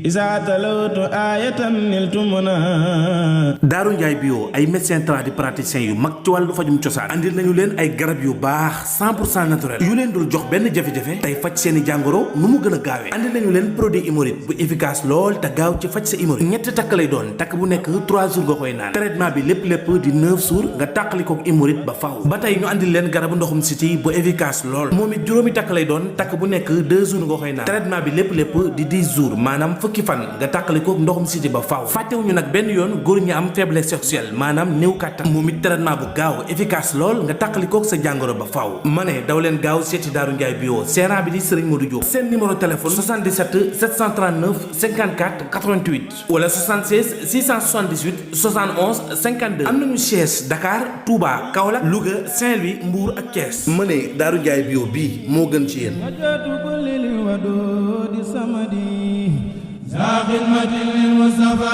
isa talawtu ayatan niltumuna. Daaru Njaay bio ay médecin tradipraticien yu mag ci wàllu fajum cosaan andil nañu leen ay garab yu baax 100% naturel yu leen dul jox benn jafe-jafe tey faj seeni jàngoro nu mu gën a gaawee andil nañu leen produit hémorroïde bu efficace lool te gaaw ci faj sa hémorroïde ñetti takk lay doon takk bu nekk 3 jours nga koy naan traitement bi lépp di 9 jours nga tàqalikook hémorroïde ba faaw ba tey ñu andil leen garabu ndoxum siti bu efficace lool moom it juróomi takk lay doon takk bu nekk 2 jours nga koy naan traitement bi lépp di 10 jours maanaam fukki fan nga tàqalikook ndoxum siti ba faaw fàttewuñu nag benn yoon góor ñi am faiblesse sexuelle maanaam néew kàttan moom it traitement bu gaaw efficace lool nga tàqalikook sa jàngoro ba faaw ma ne daw leen gaaw seeti Daaru Njaay bio seeraan bi di Serigne Modou Diop seen numéro téléphone 77 739 54 88 wala 76 678 71 52 am nañu siège Dakar Touba Kaolack Louga Saint-Louis Mbour ak Thiès ma ne Daaru Njaay bio bii moo gën ci yéen. za xidmatin lil Mustafa